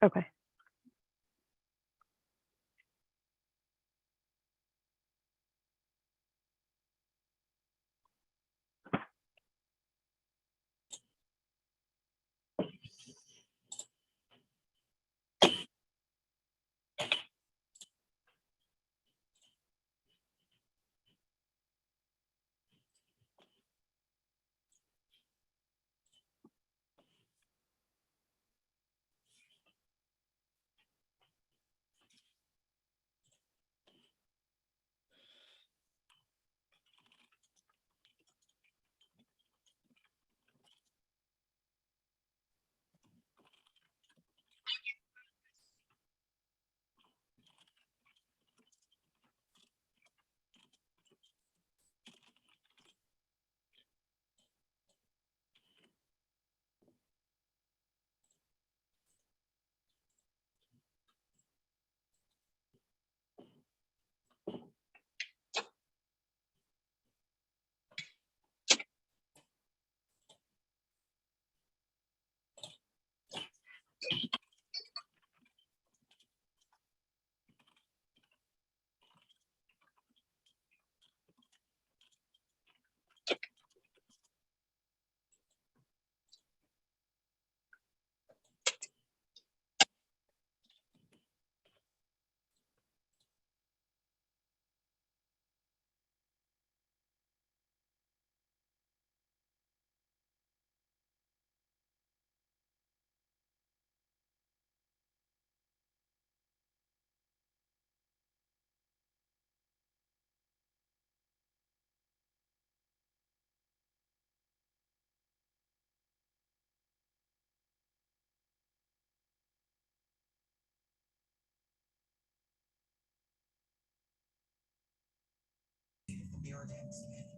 Okay.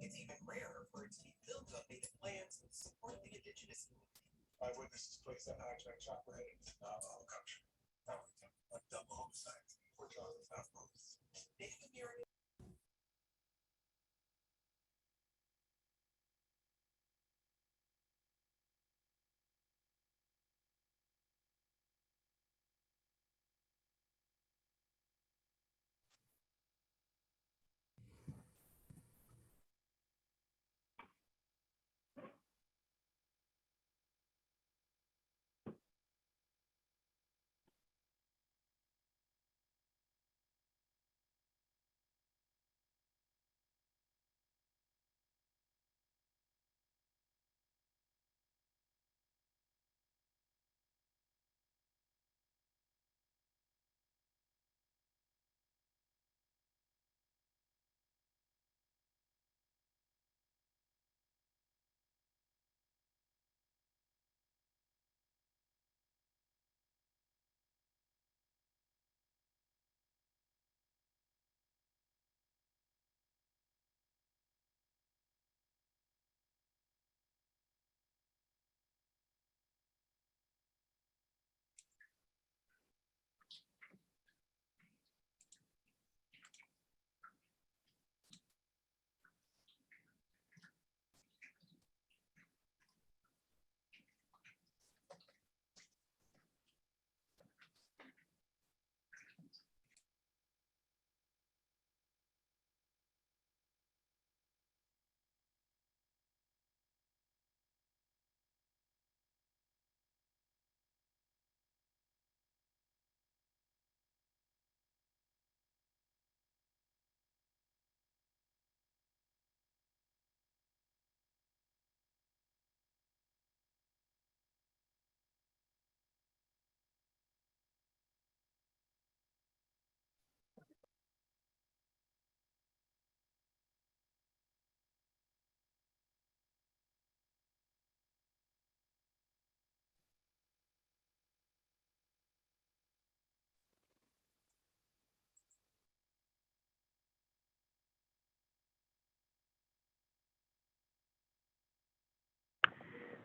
It's even rarer for it to be built on native lands and support the indigenous. I witnessed this place that hijacked Chopperhead in our country. A double homicide. Poor Charles, not both. Native American.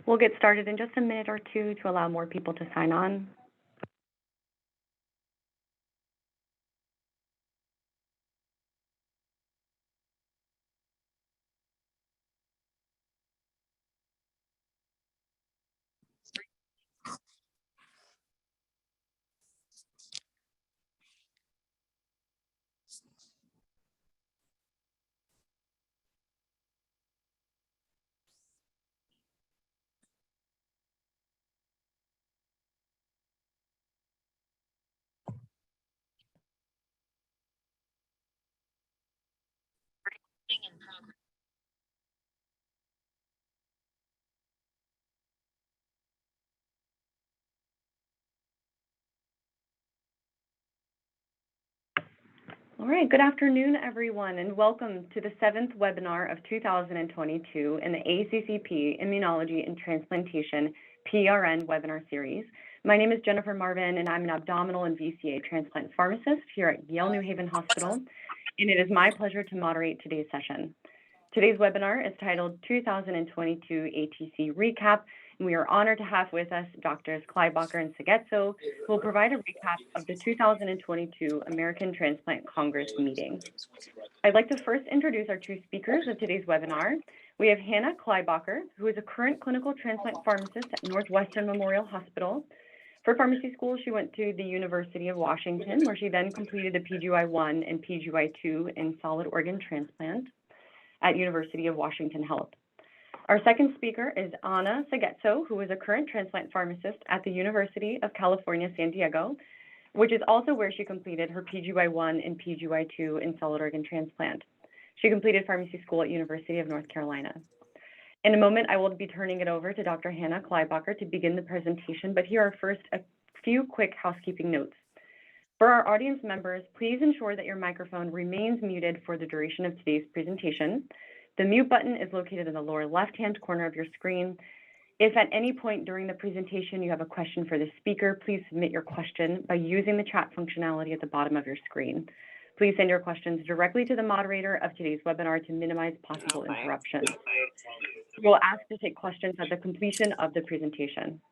We'll get started in just a minute or two to allow more people to sign on. All right, good afternoon, everyone, and welcome to the 7th webinar of 2022 in the ACCP Immunology and Transplantation PRN webinar series. My name is Jennifer Marvin, and I'm an abdominal and VCA transplant pharmacist here at Yale New Haven Hospital, and it is my pleasure to moderate today's session. Today's webinar is titled 2022 ATC Recap, and we are honored to have with us Drs. Kleiboeker and Seghezzo, who will provide a recap of the 2022 American Transplant Congress meeting. I'd like to first introduce our two speakers of today's webinar. We have Hanna Kleiboeker, who is a current clinical transplant pharmacist at Northwestern Memorial Hospital. For pharmacy school, she went to the University of Washington, where she then completed a PGY1 and PGY2 in solid organ transplant at University of Washington Health. Our second speaker is Hanna Seghezzo, who is a current transplant pharmacist at the University of California, San Diego, which is also where she completed her PGY1 and PGY2 in solid organ transplant. She completed pharmacy school at University of North Carolina. In a moment, I will be turning it over to Dr. Hanna Kleiboeker to begin the presentation, but here are first a few quick housekeeping notes. For our audience members, please ensure that your microphone remains muted for the duration of today's presentation. The mute button is located in the lower left-hand corner of your screen. If at any point during the presentation you have a question for the speaker, please submit your question by using the chat functionality at the bottom of your screen. Please send your questions directly to the moderator of today's webinar to minimize possible interruptions. We will ask to take questions at the completion of the presentation.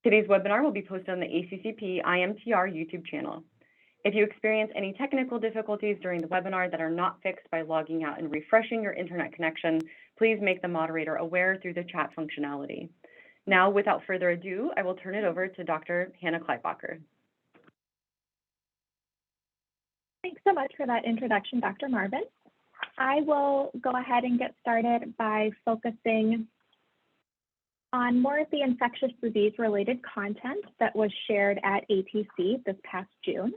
Today's webinar will be posted on the ACCP IMTR YouTube channel. If you experience any technical difficulties during the webinar that are not fixed by logging out and refreshing your internet connection, please make the moderator aware through the chat functionality. Now, without further ado, I will turn it over to Dr. Hanna Kleiboeker. Thanks so much for that introduction, Dr. Marvin. I will go ahead and get started by focusing on more of the infectious disease related content that was shared at ATC this past June.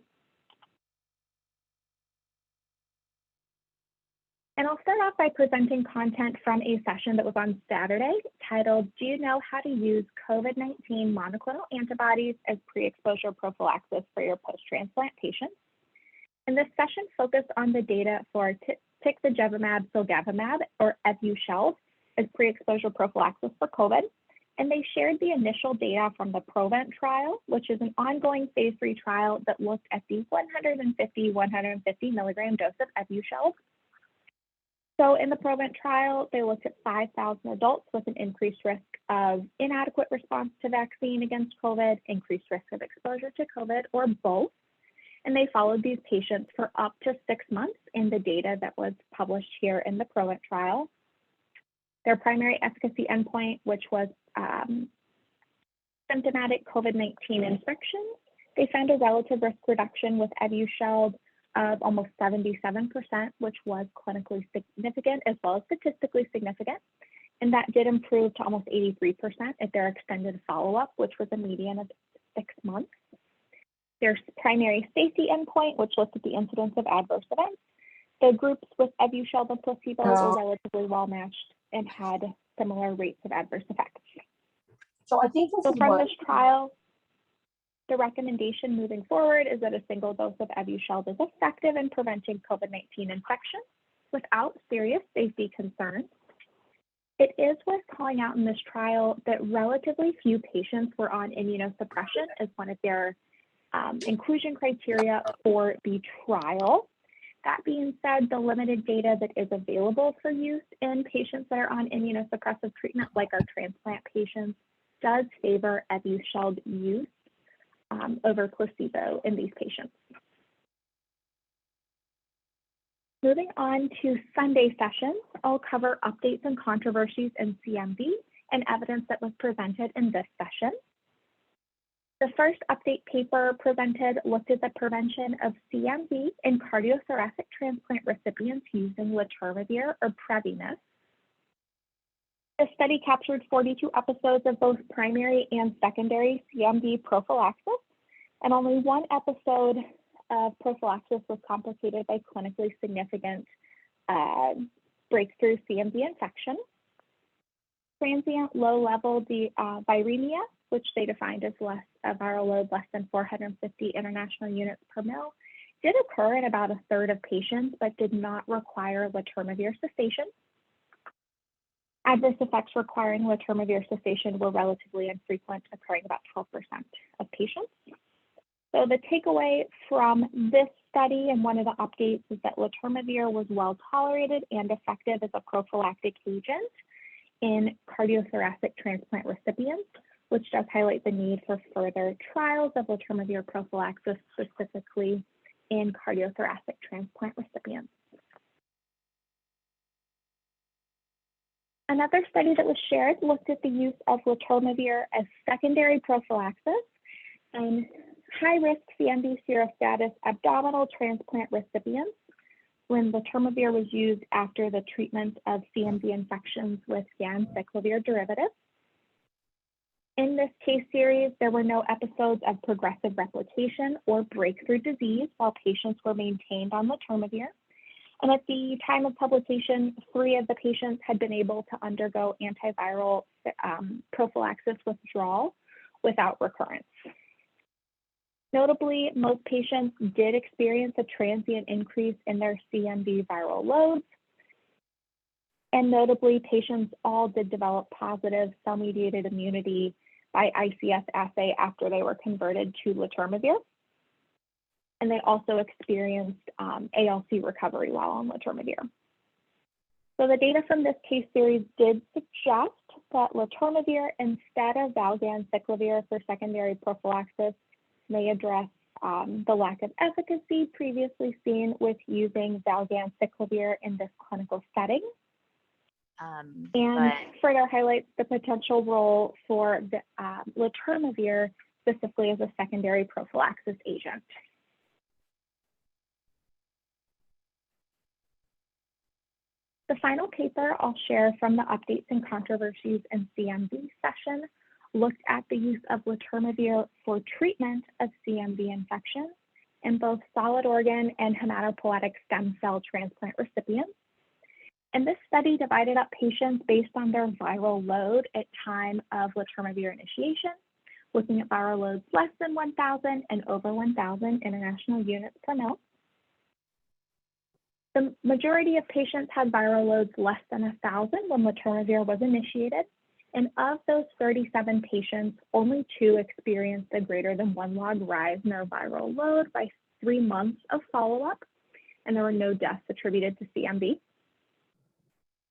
And I'll start off by presenting content from a session that was on Saturday titled, "Do you know how to use COVID-19 monoclonal antibodies as pre-exposure prophylaxis for your post-transplant patients?" And this session focused on the data for tixagevimab, silgavimab, or Evusheld as pre-exposure prophylaxis for COVID. And they shared the initial data from the PROVENT trial, which is an ongoing phase 3 trial that looked at the 150 milligram dose of Evusheld. So in the PROVENT trial, they looked at 5,000 adults with an increased risk of inadequate response to vaccine against COVID, increased risk of exposure to COVID, or both. And they followed these patients for up to 6 months in the data that was published here in the PROVENT trial. Their primary efficacy endpoint, which was symptomatic COVID-19 infection, they found a relative risk reduction with Evusheld of almost 77%, which was clinically significant as well as statistically significant. And that did improve to almost 83% at their extended follow-up, which was a median of 6 months. Their primary safety endpoint, which looked at the incidence of adverse events, the groups with Evusheld and placebo were relatively well matched and had similar rates of adverse effects. So I think from this trial, the recommendation moving forward is that a single dose of Evusheld is effective in preventing COVID-19 infection without serious safety concerns. It is worth calling out in this trial that relatively few patients were on immunosuppression as one of their inclusion criteria for the trial. That being said, the limited data that is available for use in patients that are on immunosuppressive treatment, like our transplant patients, does favor Evusheld use over placebo in these patients. Moving on to Sunday sessions, I'll cover updates and controversies in CMV and evidence that was presented in this session. The first update paper presented looked at the prevention of CMV in cardiothoracic transplant recipients using letermovir or Prevymis. The study captured 42 episodes of both primary and secondary CMV prophylaxis, and only one episode of prophylaxis was complicated by clinically significant breakthrough CMV infection, transient low-level viremia, which they defined as a viral load less than 450 international units per mil, did occur in about a third of patients, but did not require letermovir cessation. Adverse effects requiring letermovir cessation were relatively infrequent, occurring about 12% of patients. So the takeaway from this study and one of the updates is that letermovir was well tolerated and effective as a prophylactic agent in cardiothoracic transplant recipients, which does highlight the need for further trials of letermovir prophylaxis, specifically in cardiothoracic transplant recipients. Another study that was shared looked at the use of letermovir as secondary prophylaxis in high-risk CMV serostatus abdominal transplant recipients when letermovir was used after the treatment of CMV infections with ganciclovir derivatives. In this case series, there were no episodes of progressive replication or breakthrough disease while patients were maintained on letermovir. And at the time of publication, 3 of the patients had been able to undergo antiviral prophylaxis withdrawal without recurrence. Notably, most patients did experience a transient increase in their CMV viral loads. And notably, patients all did develop positive cell-mediated immunity by ICS assay after they were converted to letermovir. And they also experienced ALC recovery while on letermovir. So the data from this case series did suggest that letermovir instead of valganciclovir for secondary prophylaxis may address the lack of efficacy previously seen with using valganciclovir in this clinical setting. And further highlights the potential role for the letermovir specifically as a secondary prophylaxis agent. The final paper I'll share from the updates and controversies in CMV session looked at the use of letermovir for treatment of CMV infections in both solid organ and hematopoietic stem cell transplant recipients. And this study divided up patients based on their viral load at time of letermovir initiation, looking at viral loads less than 1,000 and over 1,000 international units per mil. The majority of patients had viral loads less than 1,000 when letermovir was initiated. And of those 37 patients, only 2 experienced a greater than 1 log rise in their viral load by 3 months of follow-up, and there were no deaths attributed to CMV.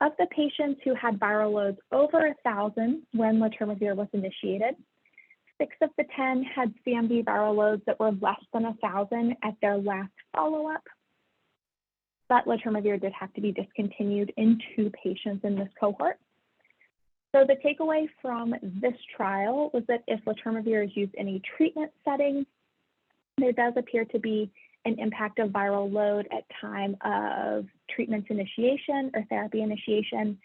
Of the patients who had viral loads over 1,000 when letermovir was initiated, 6 of the 10 had CMV viral loads that were less than 1,000 at their last follow-up. But letermovir did have to be discontinued in 2 patients in this cohort. So the takeaway from this trial was that if letermovir is used in a treatment setting, there does appear to be an impact of viral load at time of treatment initiation or therapy initiation.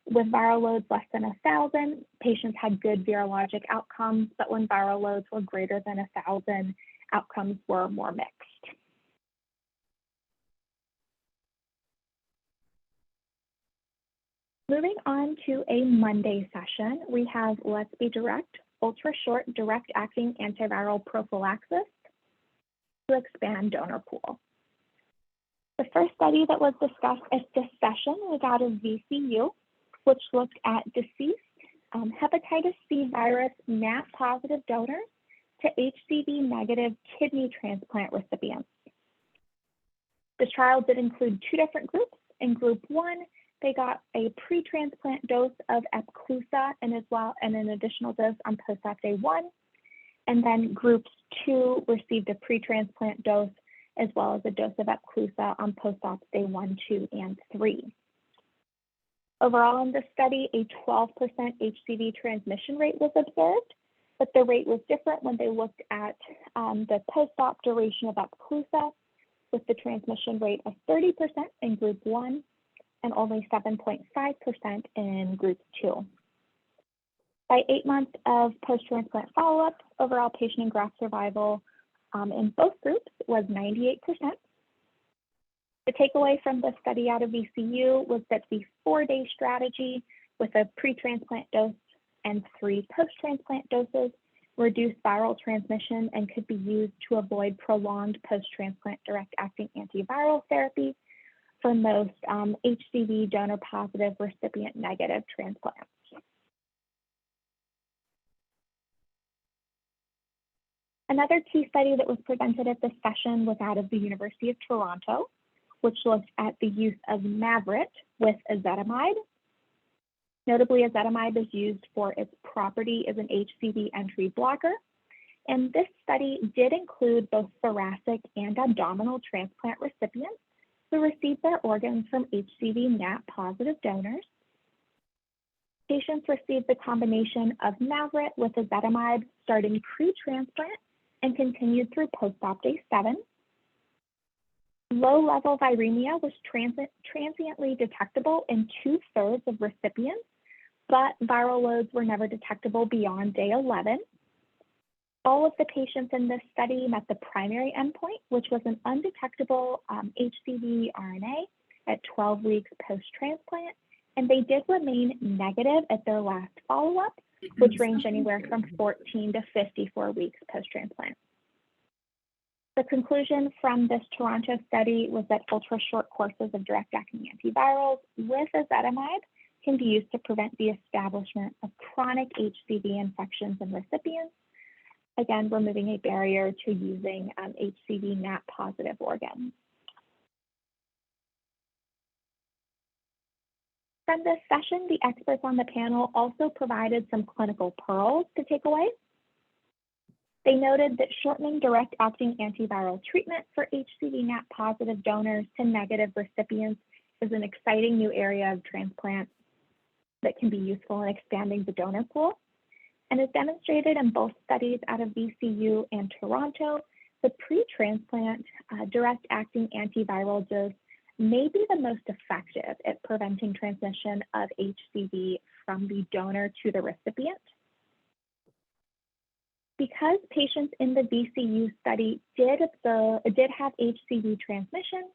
With viral loads less than 1,000, patients had good virologic outcomes, but when viral loads were greater than 1,000, outcomes were more mixed. Moving on to a Monday session, we have Let's Be Direct, ultra-short direct-acting antiviral prophylaxis to expand donor pool. The first study that was discussed at this session was out of VCU, which looked at deceased hepatitis C virus MAP-positive donors to HCV-negative kidney transplant recipients. This trial did include 2 different groups. In group 1, they got a pre-transplant dose of Epclusa and an additional dose on post-op day 1. And then groups 2 received a pre-transplant dose as well as a dose of Epclusa on post-op day 1, 2, and 3. Overall in this study, a 12% HCV transmission rate was observed, but the rate was different when they looked at the post-op duration of Epclusa, with the transmission rate of 30% in group 1 and only 7.5% in group 2. By 8 months of post-transplant follow-up, overall patient and graft survival in both groups was 98%. The takeaway from the study out of VCU was that the 4-day strategy with a pre-transplant dose and 3 post-transplant doses reduced viral transmission and could be used to avoid prolonged post-transplant direct-acting antiviral therapy for most HCV donor-positive recipient-negative transplants. Another key study that was presented at this session was out of the University of Toronto, which looked at the use of Mavorite with ezetimibe. Notably, ezetimibe is used for its property as an HCV entry blocker. And this study did include both thoracic and abdominal transplant recipients who received their organs from HCV NAT-positive donors. Patients received the combination of Mavorite with ezetimibe starting pre-transplant and continued through post-op day 7. Low-level viremia was transiently detectable in 2/3 of recipients, but viral loads were never detectable beyond day 11. All of the patients in this study met the primary endpoint, which was an undetectable HCV RNA at 12 weeks post-transplant, and they did remain negative at their last follow-up, which ranged anywhere from 14 to 54 weeks post-transplant. The conclusion from this Toronto study was that ultra-short courses of direct-acting antivirals with ezetimibe can be used to prevent the establishment of chronic HCV infections in recipients, again, removing a barrier to using HCV NAT-positive organs. From this session, the experts on the panel also provided some clinical pearls to take away. They noted that shortening direct-acting antiviral treatment for HCV NAT-positive donors to negative recipients is an exciting new area of transplant that can be useful in expanding the donor pool. And as demonstrated in both studies out of VCU and Toronto, the pre-transplant direct-acting antiviral dose may be the most effective at preventing transmission of HCV from the donor to the recipient. Because patients in the VCU study did have HCV transmission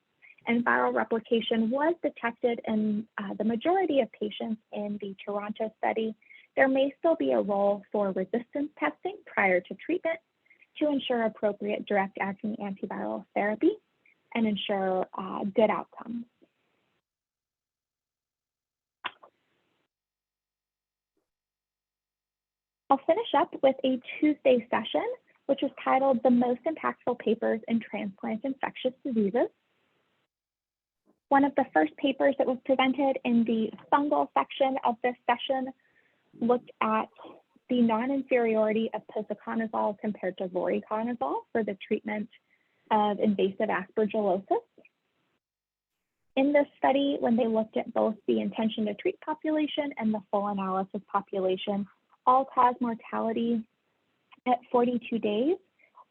and viral replication was detected in the majority of patients in the Toronto study, there may still be a role for resistance testing prior to treatment to ensure appropriate direct-acting antiviral therapy and ensure good outcomes. I'll finish up with a Tuesday session, which was titled The Most Impactful Papers in Transplant Infectious Diseases. One of the first papers that was presented in the fungal section of this session looked at the non-inferiority of posaconazole compared to voriconazole for the treatment of invasive aspergillosis. In this study, when they looked at both the intention to treat population and the full analysis population, all-cause mortality at 42 days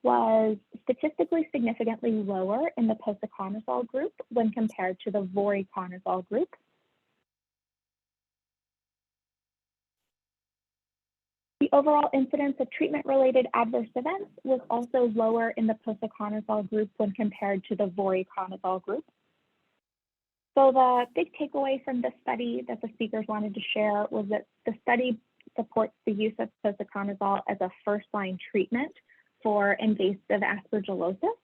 was statistically significantly lower in the posaconazole group when compared to the voriconazole group. The overall incidence of treatment-related adverse events was also lower in the posaconazole group when compared to the voriconazole group. So the big takeaway from this study that the speakers wanted to share was that the study supports the use of posaconazole as a first-line treatment for invasive aspergillosis,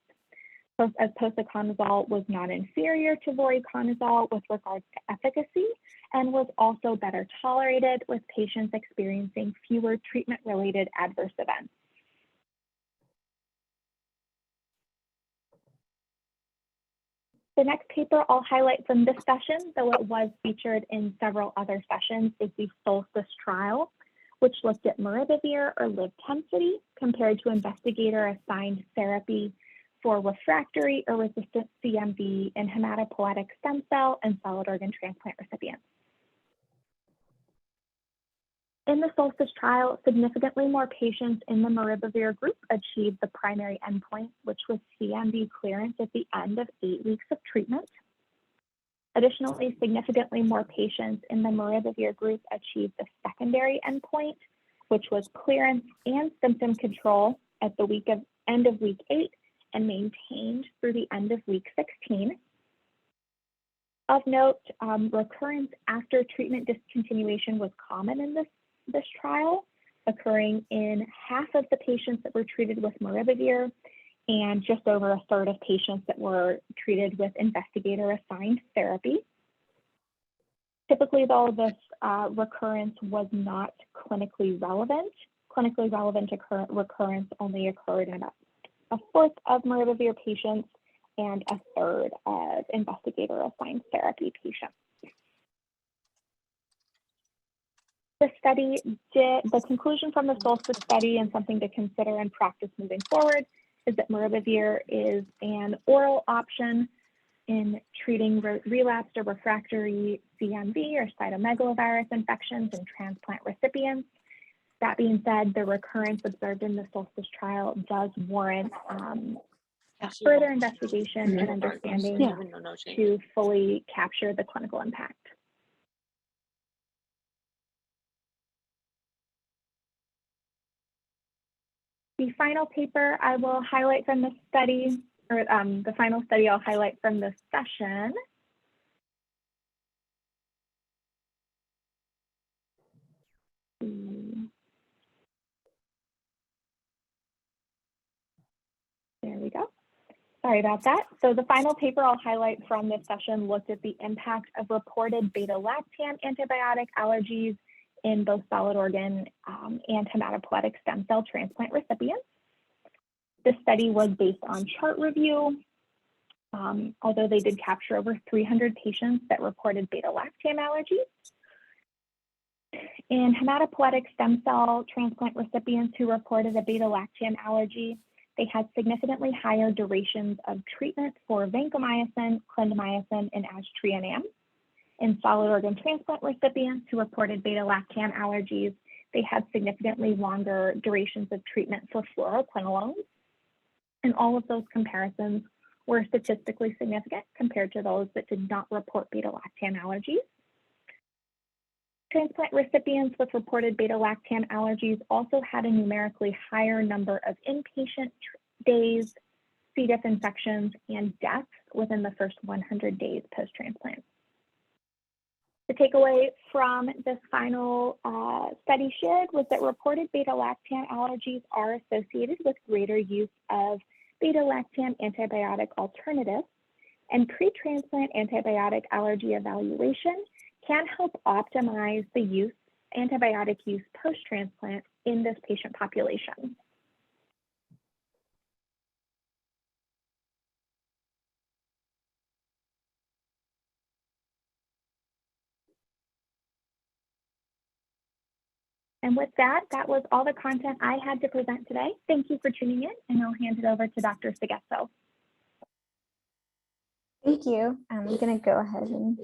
as posaconazole was not inferior to voriconazole with regards to efficacy and was also better tolerated with patients experiencing fewer treatment-related adverse events. The next paper I'll highlight from this session, though it was featured in several other sessions, is the SOLSTICE trial, which looked at maribavir or Livtencity compared to investigator-assigned therapy for refractory or resistant CMV in hematopoietic stem cell and solid organ transplant recipients. In the SOLSTICE trial, significantly more patients in the maribavir group achieved the primary endpoint, which was CMV clearance at the end of 8 weeks of treatment. Additionally, significantly more patients in the maribavir group achieved the secondary endpoint, which was clearance and symptom control at the end of week 8 and maintained through the end of week 16. Of note, recurrence after treatment discontinuation was common in this trial, occurring in half of the patients that were treated with maribavir and just over a third of patients that were treated with investigator-assigned therapy. Typically, though, this recurrence was not clinically relevant. Clinically relevant recurrence only occurred in about a fourth of maribavir patients and a third of investigator-assigned therapy patients. The conclusion from the SOLSTICE study, and something to consider in practice moving forward, is that maribavir is an oral option in treating relapsed or refractory CMV or cytomegalovirus infections in transplant recipients. That being said, the recurrence observed in the SOLSTICE trial does warrant further investigation and understanding to fully capture the clinical impact. The final paper I will highlight from the study, or the final study I'll highlight from this session, there we go. Sorry about that. So the final paper I'll highlight from this session looked at the impact of reported beta-lactam antibiotic allergies in both solid organ and hematopoietic stem cell transplant recipients. This study was based on chart review, although they did capture over 300 patients that reported beta-lactam allergies. In hematopoietic stem cell transplant recipients who reported a beta-lactam allergy, they had significantly higher durations of treatment for vancomycin, clindamycin, and aztreonam. In solid organ transplant recipients who reported beta-lactam allergies, they had significantly longer durations of treatment for fluoroquinolones. And all of those comparisons were statistically significant compared to those that did not report beta-lactam allergies. Transplant recipients with reported beta-lactam allergies also had a numerically higher number of inpatient days, C. diff infections, and deaths within the first 100 days post-transplant. The takeaway from this final study shared was that reported beta-lactam allergies are associated with greater use of beta-lactam antibiotic alternatives, and pre-transplant antibiotic allergy evaluation can help optimize the antibiotic use post-transplant in this patient population. And with that, that was all the content I had to present today. Thank you for tuning in, and I'll hand it over to Dr. Seghezzo. Thank you. I'm going to go ahead and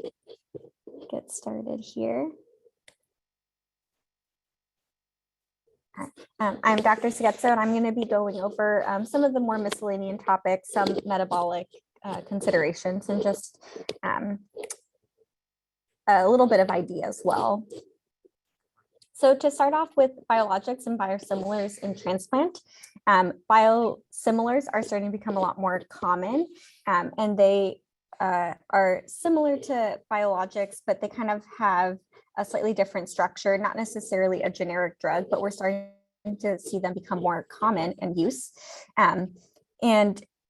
get started here. I'm Dr. Seghezzo, and I'm going to be going over some of the more miscellaneous topics, some metabolic considerations, and just a little bit of idea as well. So to start off with biologics and biosimilars in transplant, biosimilars are starting to become a lot more common, and they are similar to biologics, but they kind of have a slightly different structure, not necessarily a generic drug, but we're starting to see them become more common in use. And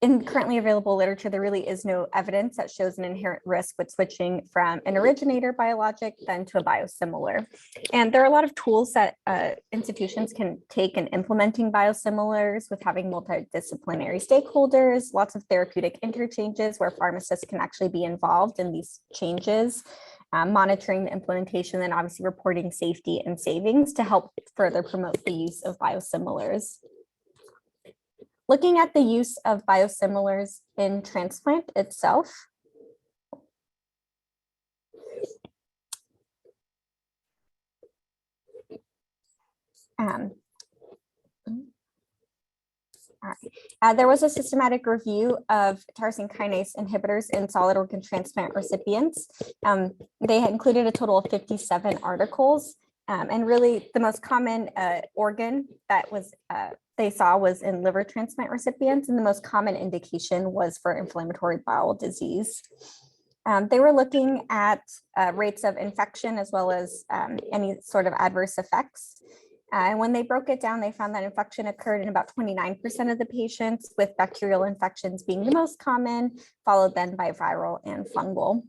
in currently available literature, there really is no evidence that shows an inherent risk with switching from an originator biologic then to a biosimilar. And there are a lot of tools that institutions can take in implementing biosimilars, with having multidisciplinary stakeholders, lots of therapeutic interchanges where pharmacists can actually be involved in these changes, monitoring the implementation, and obviously reporting safety and savings to help further promote the use of biosimilars. Looking at the use of biosimilars in transplant itself, there was a systematic review of tyrosine kinase inhibitors in solid organ transplant recipients. They had included a total of 57 articles, and really the most common organ that was they saw was in liver transplant recipients, and the most common indication was for inflammatory bowel disease. They were looking at rates of infection as well as any sort of adverse effects. And when they broke it down, they found that infection occurred in about 29% of the patients, with bacterial infections being the most common, followed then by viral and fungal.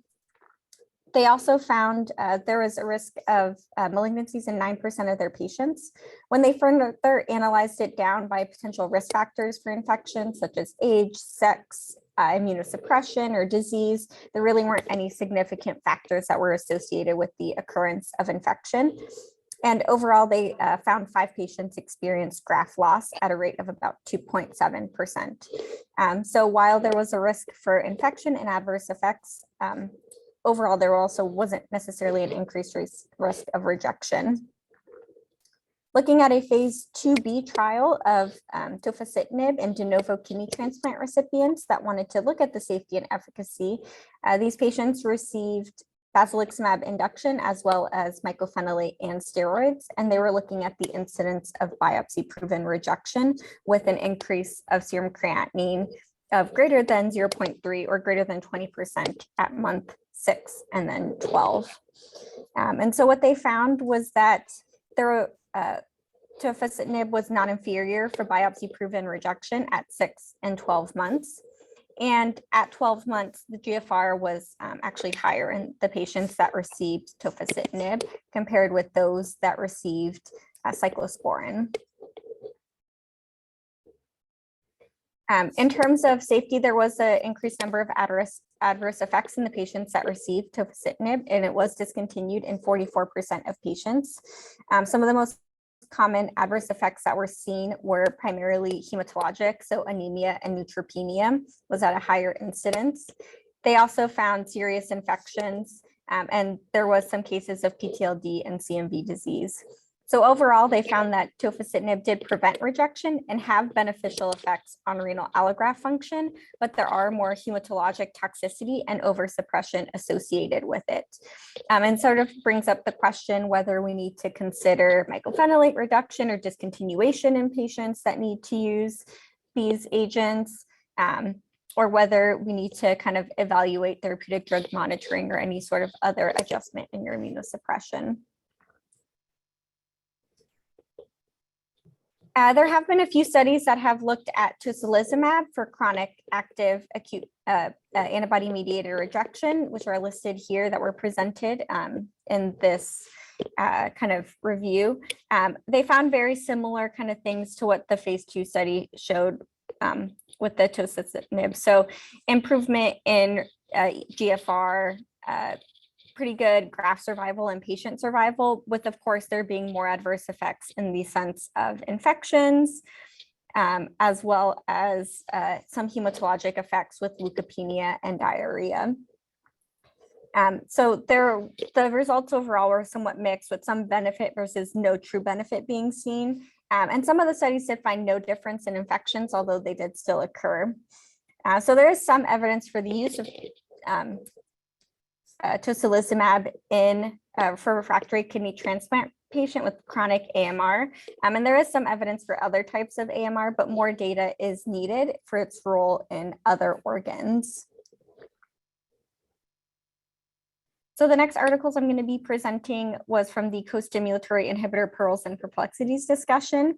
They also found there was a risk of malignancies in 9% of their patients. When they further analyzed it down by potential risk factors for infection, such as age, sex, immunosuppression, or disease, there really weren't any significant factors that were associated with the occurrence of infection. And overall, they found 5 patients experienced graft loss at a rate of about 2.7%. So while there was a risk for infection and adverse effects, overall, there also wasn't necessarily an increased risk of rejection. Looking at a phase 2B trial of tofacitinib in de novo kidney transplant recipients that wanted to look at the safety and efficacy, these patients received basiliximab induction as well as mycophenolate and steroids, and they were looking at the incidence of biopsy-proven rejection with an increase of serum creatinine of greater than 0.3 or greater than 20% at month 6 and then 12. And so what they found was that tofacitinib was not inferior for biopsy-proven rejection at 6 and 12 months. And at 12 months, the GFR was actually higher in the patients that received tofacitinib compared with those that received cyclosporin. In terms of safety, there was an increased number of adverse effects in the patients that received tofacitinib, and it was discontinued in 44% of patients. Some of the most common adverse effects that were seen were primarily hematologic, so anemia and neutropenia was at a higher incidence. They also found serious infections, and there was some cases of PTLD and CMV disease. So overall, they found that tofacitinib did prevent rejection and have beneficial effects on renal allograft function, but there are more hematologic toxicity and oversuppression associated with it. And sort of brings up the question whether we need to consider mycophenolate reduction or discontinuation in patients that need to use these agents, or whether we need to kind of evaluate therapeutic drug monitoring or any sort of other adjustment in your immunosuppression. There have been a few studies that have looked at tocilizumab for chronic active acute antibody-mediated rejection, which are listed here that were presented in this kind of review. They found very similar kind of things to what the phase 2 study showed with the tocilizumab. So improvement in GFR, pretty good graft survival and patient survival, with of course there being more adverse effects in the sense of infections, as well as some hematologic effects with leukopenia and diarrhea. So the results overall were somewhat mixed, with some benefit versus no true benefit being seen. And some of the studies did find no difference in infections, although they did still occur. So there is some evidence for the use of tocilizumab for refractory kidney transplant patient with chronic AMR. And there is some evidence for other types of AMR, but more data is needed for its role in other organs. So the next articles I'm going to be presenting was from the co-stimulatory inhibitor pearls and perplexities discussion.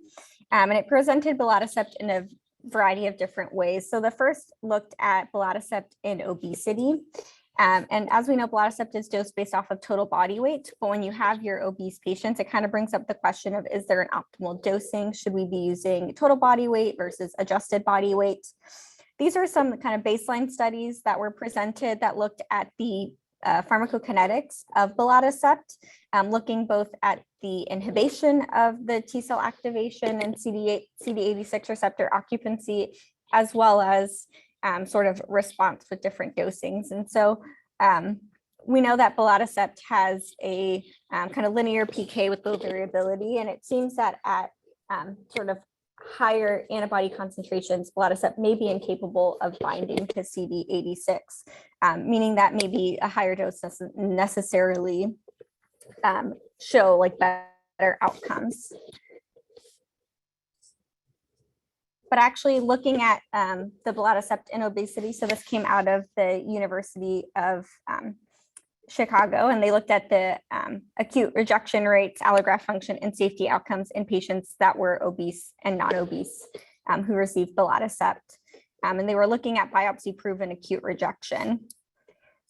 And it presented belatacept in a variety of different ways. So the first looked at belatacept in obesity. And as we know, belatacept is dosed based off of total body weight, but when you have your obese patients, it kind of brings up the question of, is there an optimal dosing? Should we be using total body weight versus adjusted body weight? These are some kind of baseline studies that were presented that looked at the pharmacokinetics of belatacept, looking both at the inhibition of the T cell activation and CD86 receptor occupancy, as well as sort of response with different dosings. And so we know that belatacept has a kind of linear PK with low variability, and it seems that at sort of higher antibody concentrations, belatacept may be incapable of binding to CD86, meaning that maybe a higher dose doesn't necessarily show like better outcomes. But actually looking at the belatacept in obesity, so this came out of the University of Chicago, and they looked at the acute rejection rates, allograft function, and safety outcomes in patients that were obese and non-obese who received belatacept. And they were looking at biopsy-proven acute rejection.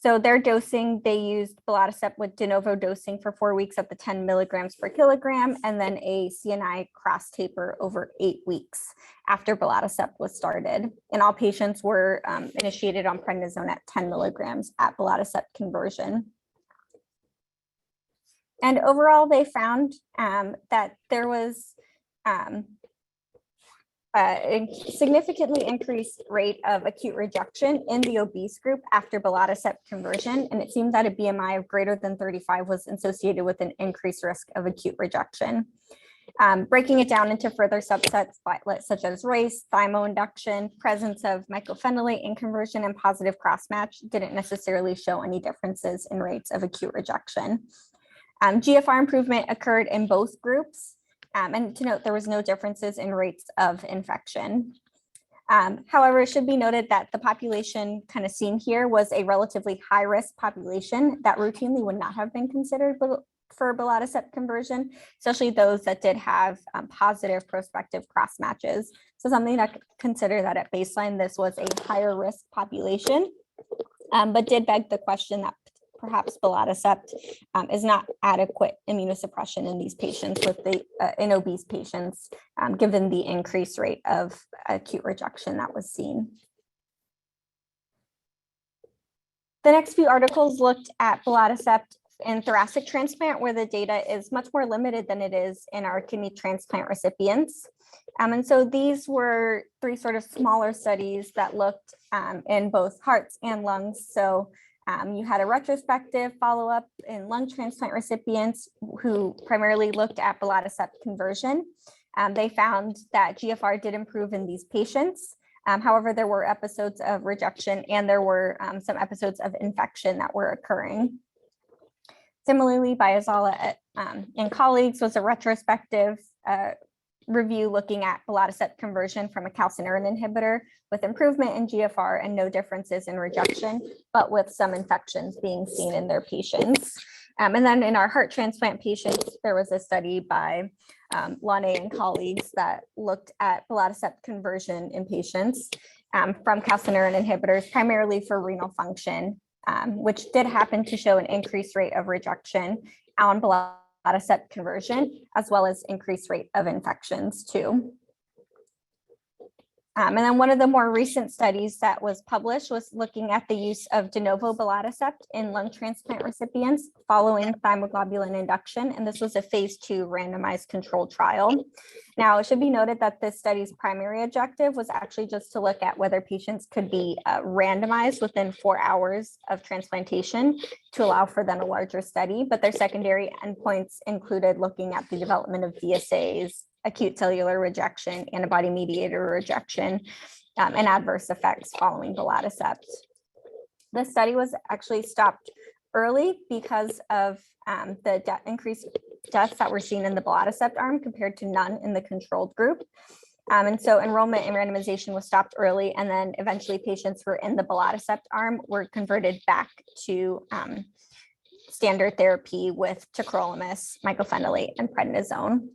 So their dosing, they used belatacept with de novo dosing for 4 weeks at the 10 milligrams per kilogram, and then a CNI cross taper over 8 weeks after belatacept was started. And all patients were initiated on prednisone at 10 milligrams at belatacept conversion. And overall, they found that there was a significantly increased rate of acute rejection in the obese group after belatacept conversion. And it seemed that a BMI of greater than 35 was associated with an increased risk of acute rejection. Breaking it down into further subsets such as race, thymo-induction, presence of mycophenolate in conversion, and positive cross-match didn't necessarily show any differences in rates of acute rejection. GFR improvement occurred in both groups. And to note, there was no differences in rates of infection. However, it should be noted that the population kind of seen here was a relatively high-risk population that routinely would not have been considered for belatacept conversion, especially those that did have positive prospective cross matches. So something to consider that at baseline, this was a higher risk population, but did beg the question that perhaps belatacept is not adequate immunosuppression in these patients with the in obese patients, given the increased rate of acute rejection that was seen. The next few articles looked at belatacept in thoracic transplant, where the data is much more limited than it is in our kidney transplant recipients. And so these were 3 sort of smaller studies that looked in both hearts and lungs. So you had a retrospective follow-up in lung transplant recipients who primarily looked at belatacept conversion. They found that GFR did improve in these patients. However, there were episodes of rejection and there were some episodes of infection that were occurring. Similarly, Biazala and colleagues was a retrospective review looking at belatacept conversion from a calcineurin inhibitor with improvement in GFR and no differences in rejection, but with some infections being seen in their patients. And then in our heart transplant patients, there was a study by Lane and colleagues that looked at belatacept conversion in patients from calcineurin inhibitors, primarily for renal function, which did happen to show an increased rate of rejection on belatacept conversion, as well as increased rate of infections too. And then one of the more recent studies that was published was looking at the use of de novo belatacept in lung transplant recipients following thymoglobulin induction. And this was a phase 2 randomized controlled trial. Now, it should be noted that this study's primary objective was actually just to look at whether patients could be randomized within 4 hours of transplantation to allow for then a larger study. But their secondary endpoints included looking at the development of DSAs, acute cellular rejection, antibody-mediated rejection, and adverse effects following belatacept. The study was actually stopped early because of the increased deaths that were seen in the belatacept arm compared to none in the controlled group. And so enrollment and randomization was stopped early, and then eventually patients who were in the belatacept arm were converted back to standard therapy with tacrolimus, mycophenolate, and prednisone.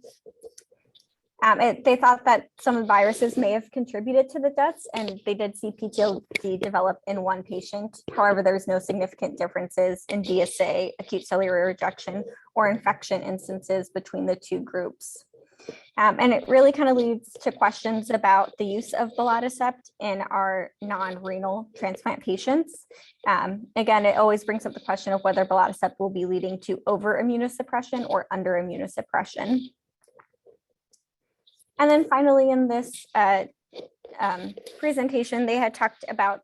They thought that some viruses may have contributed to the deaths, and they did see PTLD develop in one patient. However, there was no significant differences in DSA, acute cellular rejection, or infection instances between the 2 groups. And it really kind of leads to questions about the use of belatacept in our non-renal transplant patients. Again, it always brings up the question of whether belatacept will be leading to over-immunosuppression or under-immunosuppression. And then finally, in this presentation, they had talked about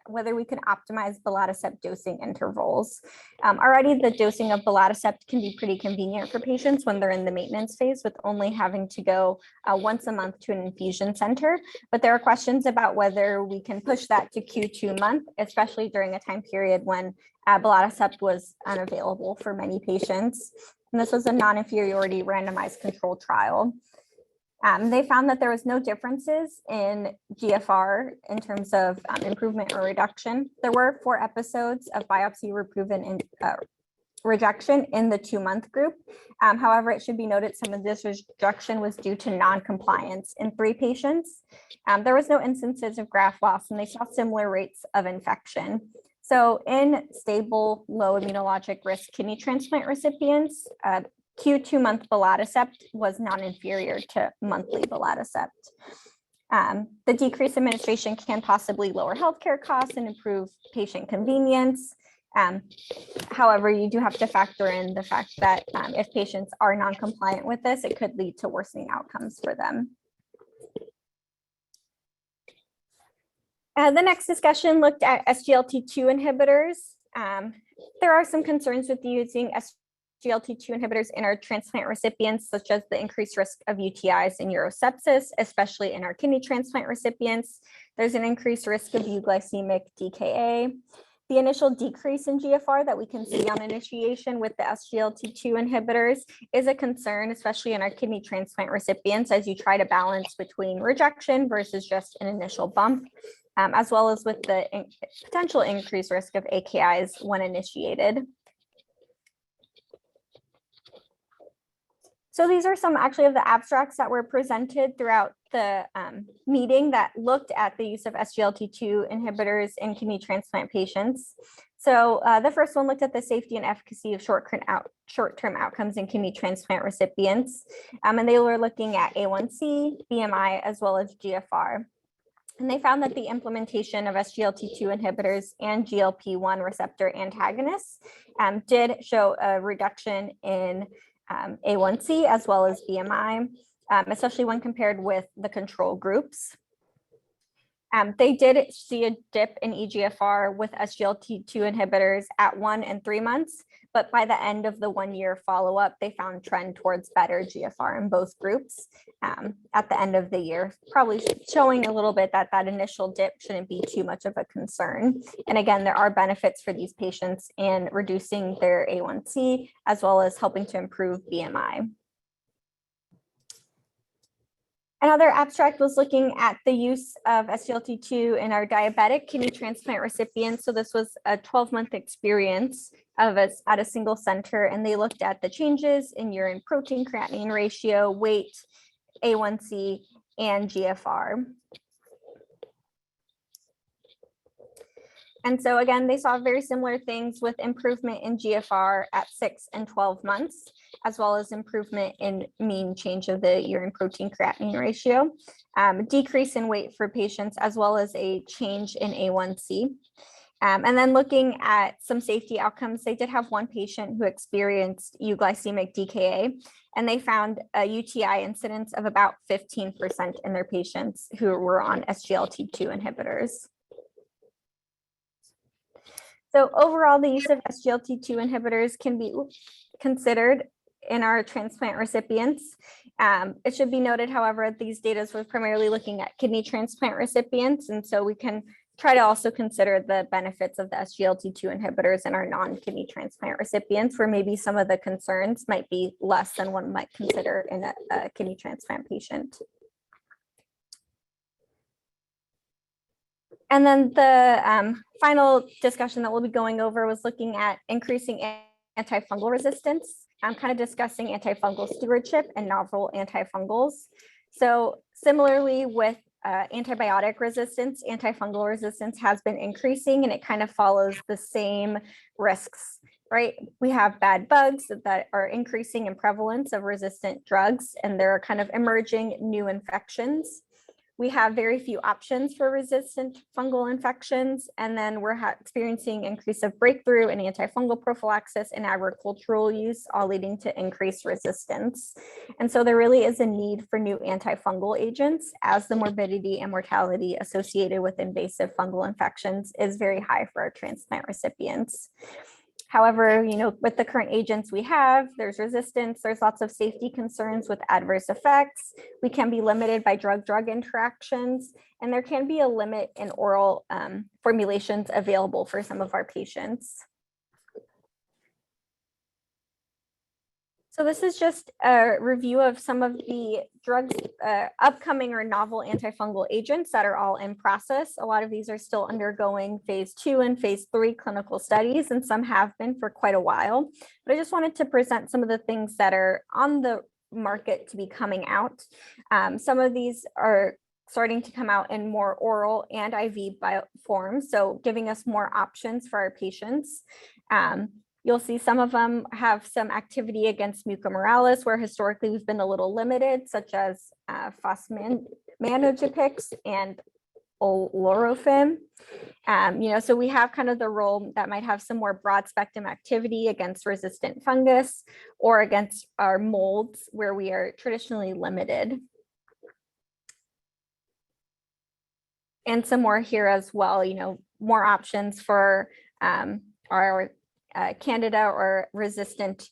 whether we can optimize belatacept dosing intervals. Already, the dosing of belatacept can be pretty convenient for patients when they're in the maintenance phase, with only having to go once a month to an infusion center. But there are questions about whether we can push that to Q2 month, especially during a time period when belatacept was unavailable for many patients. And this was a non-inferiority randomized controlled trial. They found that there was no differences in GFR in terms of improvement or reduction. There were 4 episodes of biopsy proven rejection in the 2-month group. However, it should be noted some of this rejection was due to non-compliance in 3 patients. There was no instances of graft loss, and they saw similar rates of infection. So in stable, low immunologic risk kidney transplant recipients, Q2-month belatacept was non-inferior to monthly belatacept. The decreased administration can possibly lower healthcare costs and improve patient convenience. However, you do have to factor in the fact that if patients are non-compliant with this, it could lead to worsening outcomes for them. The next discussion looked at SGLT2 inhibitors. There are some concerns with using SGLT2 inhibitors in our transplant recipients, such as the increased risk of UTIs and urosepsis, especially in our kidney transplant recipients. There's an increased risk of euglycemic DKA. The initial decrease in GFR that we can see on initiation with the SGLT2 inhibitors is a concern, especially in our kidney transplant recipients, as you try to balance between rejection versus just an initial bump, as well as with the potential increased risk of AKIs when initiated. So these are some actually of the abstracts that were presented throughout the meeting that looked at the use of SGLT2 inhibitors in kidney transplant patients. So the first one looked at the safety and efficacy of short-term outcomes in kidney transplant recipients. And they were looking at A1C, BMI, as well as GFR. And they found that the implementation of SGLT2 inhibitors and GLP-1 receptor antagonists did show a reduction in A1C as well as BMI, especially when compared with the control groups. They did see a dip in eGFR with SGLT2 inhibitors at 1 and 3 months, but by the end of the 1-year follow-up, they found trend towards better GFR in both groups at the end of the year, probably showing a little bit that that initial dip shouldn't be too much of a concern. And again, there are benefits for these patients in reducing their A1C as well as helping to improve BMI. Another abstract was looking at the use of SGLT2 in our diabetic kidney transplant recipients. So this was a 12-month experience of us at a single center, and they looked at the changes in urine protein creatinine ratio, weight, A1C, and GFR. And so again, they saw very similar things with improvement in GFR at 6 and 12 months, as well as improvement in mean change of the urine protein creatinine ratio, decrease in weight for patients, as well as a change in A1C. And then looking at some safety outcomes, they did have one patient who experienced euglycemic DKA, and they found a UTI incidence of about 15% in their patients who were on SGLT2 inhibitors. So overall, the use of SGLT2 inhibitors can be considered in our transplant recipients. It should be noted, however, these data were primarily looking at kidney transplant recipients, and so we can try to also consider the benefits of the SGLT2 inhibitors in our non-kidney transplant recipients, where maybe some of the concerns might be less than one might consider in a kidney transplant patient. And then the final discussion that we'll be going over was looking at increasing antifungal resistance. I'm kind of discussing antifungal stewardship and novel antifungals. So similarly with antibiotic resistance, antifungal resistance has been increasing, and it kind of follows the same risks, right? We have bad bugs that are increasing in prevalence of resistant drugs, and there are kind of emerging new infections. We have very few options for resistant fungal infections, and then we're experiencing increase of breakthrough in antifungal prophylaxis and agricultural use, all leading to increased resistance. And so there really is a need for new antifungal agents, as the morbidity and mortality associated with invasive fungal infections is very high for our transplant recipients. However, with the current agents we have, there's resistance, there's lots of safety concerns with adverse effects. We can be limited by drug-drug interactions, and there can be a limit in oral formulations available for some of our patients. So this is just a review of some of the drugs, upcoming or novel antifungal agents that are all in process. A lot of these are still undergoing phase 2 and phase 3 clinical studies, and some have been for quite a while. But I just wanted to present some of the things that are on the market to be coming out. Some of these are starting to come out in more oral and IV forms, so giving us more options for our patients. You'll see some of them have some activity against mucormyralis, where historically we've been a little limited, such as fosmanogepix and olorofim. So we have kind of the role that might have some more broad spectrum activity against resistant fungus or against our molds, where we are traditionally limited. And some more here as well, more options for our Candida or resistant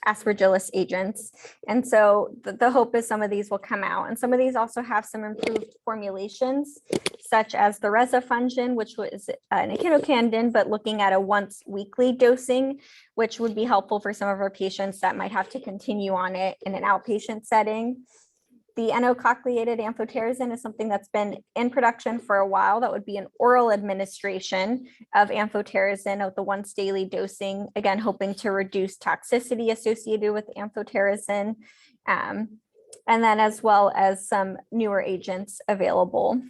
aspergillus agents. And so the hope is some of these will come out, and some of these also have some improved formulations, such as the rezafungin, which was an echinocandin, but looking at a once weekly dosing, which would be helpful for some of our patients that might have to continue on it in an outpatient setting. The N-cochleated amphotericin is something that's been in production for a while. That would be an oral administration of amphotericin of the once daily dosing, again, hoping to reduce toxicity associated with amphotericin, and then as well as some newer agents available.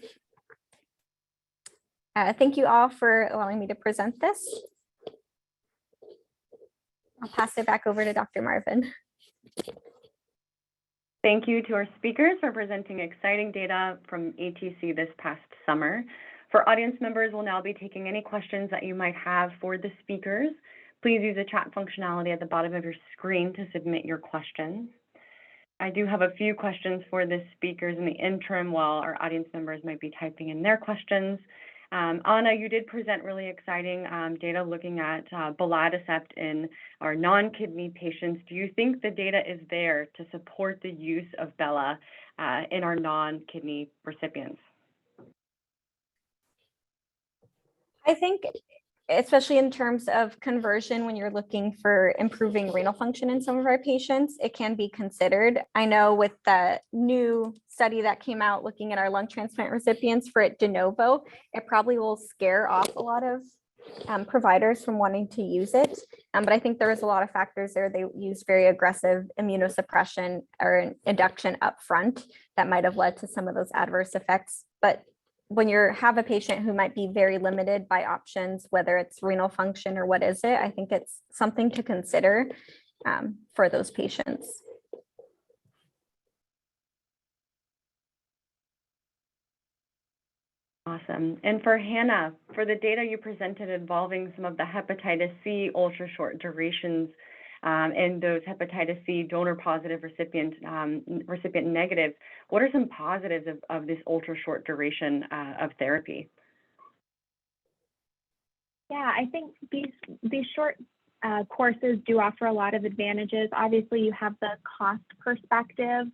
Thank you all for allowing me to present this. I'll pass it back over to Dr. Marvin. Thank you to our speakers for presenting exciting data from ATC this past summer. For audience members, we'll now be taking any questions that you might have for the speakers. Please use the chat functionality at the bottom of your screen to submit your questions. I do have a few questions for the speakers in the interim while our audience members might be typing in their questions. Anna, you did present really exciting data looking at belatacept in our non-kidney patients. Do you think the data is there to support the use of Bela in our non-kidney recipients? I think, especially in terms of conversion, when you're looking for improving renal function in some of our patients, it can be considered. I know with the new study that came out looking at our lung transplant recipients for it de novo, it probably will scare off a lot of providers from wanting to use it. But I think there is a lot of factors there. They use very aggressive immunosuppression or induction up front that might have led to some of those adverse effects. But when you have a patient who might be very limited by options, whether it's renal function or what is it, I think it's something to consider for those patients. Awesome. And for Hanna, for the data you presented involving some of the hepatitis C ultra short durations and those hepatitis C donor positive recipient negative, what are some positives of this ultra short duration of therapy? Yeah, I think these short courses do offer a lot of advantages. Obviously, you have the cost perspective.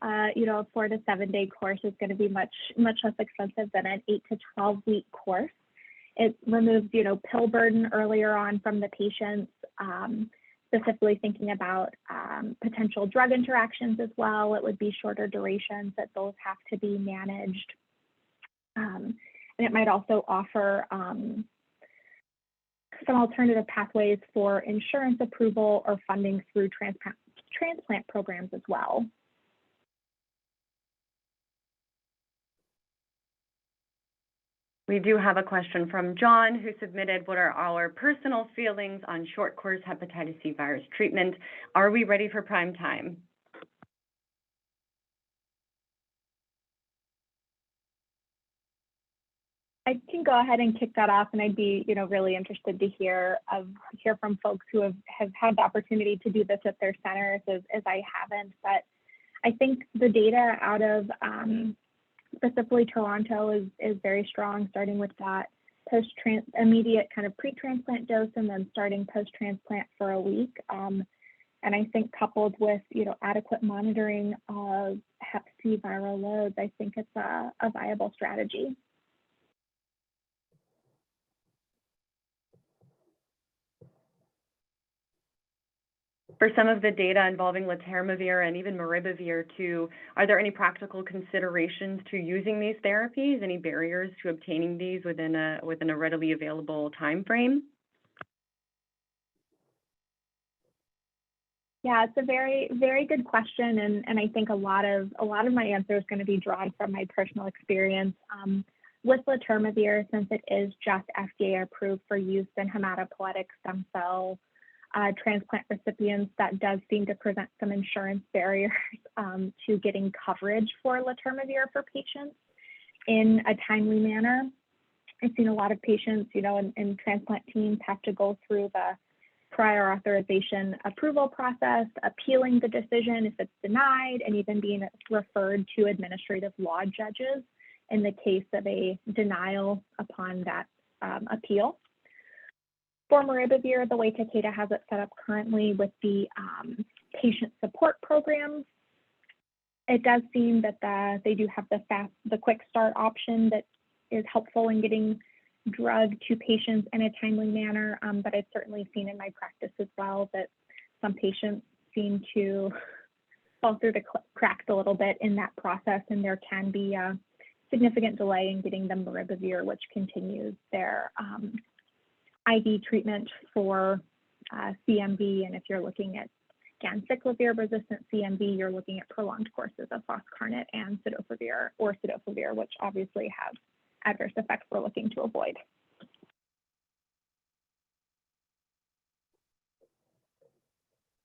A 4 to 7 day course is going to be much less expensive than an 8 to 12 week course. It removes, pill burden earlier on from the patients, specifically thinking about potential drug interactions as well. It would be shorter durations that those have to be managed. And it might also offer some alternative pathways for insurance approval or funding through transplant programs as well. We do have a question from John, who submitted, what are our personal feelings on short course hepatitis C virus treatment? Are we ready for prime time? I can go ahead and kick that off, and I'd be, really interested to hear from folks who have had the opportunity to do this at their centers as I haven't. But I think the data out of specifically Toronto is very strong, starting with that immediate kind of pre-transplant dose and then starting post-transplant for a week. And I think coupled with, adequate monitoring of hep C viral loads, I think it's a viable strategy. For some of the data involving letermovir and even maribavir too, are there any practical considerations to using these therapies? Any barriers to obtaining these within a readily available time frame? Yeah, it's a very, very good question, and I think a lot of my answer is going to be drawn from my personal experience with letermovir, since it is just FDA approved for use in hematopoietic stem cell transplant recipients. That does seem to present some insurance barriers to getting coverage for letermovir for patients in a timely manner. I've seen a lot of patients, and transplant teams have to go through the prior authorization approval process, appealing the decision if it's denied, and even being referred to administrative law judges in the case of a denial upon that appeal. For maribavir, the way Takeda has it set up currently with the patient support programs, it does seem that they do have the quick start option that is helpful in getting drug to patients in a timely manner, but I've certainly seen in my practice as well that some patients seem to fall through the cracks a little bit in that process, and there can be a significant delay in getting them maribavir, which continues their IV treatment for CMV. And if you're looking at ganciclovir resistant CMV, you're looking at prolonged courses of foscarnet and cidofovir, which obviously have adverse effects we're looking to avoid.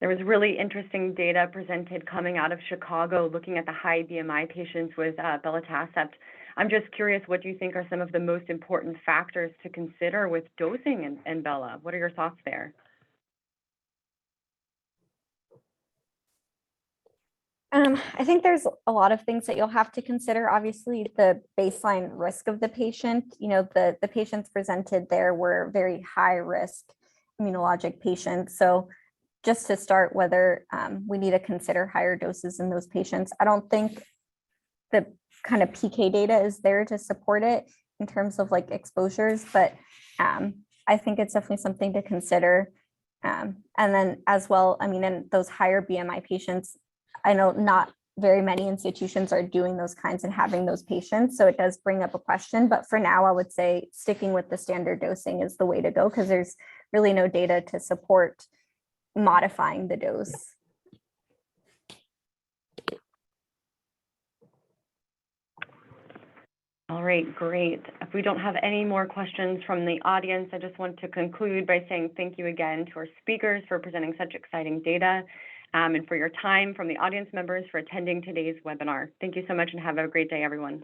There was really interesting data presented coming out of Chicago looking at the high BMI patients with belatacept. I'm just curious, what do you think are some of the most important factors to consider with dosing in Bella? What are your thoughts there? I think there's a lot of things that you'll have to consider. Obviously, the baseline risk of the patient, the patients presented there were very high risk immunologic patients. So just to start, whether we need to consider higher doses in those patients, I don't think the kind of PK data is there to support it in terms of like exposures, but I think it's definitely something to consider. And then as well, in those higher BMI patients, I know not very many institutions are doing those kinds and having those patients. So it does bring up a question, but for now, I would say sticking with the standard dosing is the way to go, because there's really no data to support modifying the dose. All right, great. If we don't have any more questions from the audience, I just want to conclude by saying thank you again to our speakers for presenting such exciting data, and for your time from the audience members for attending today's webinar. Thank you so much and have a great day, everyone.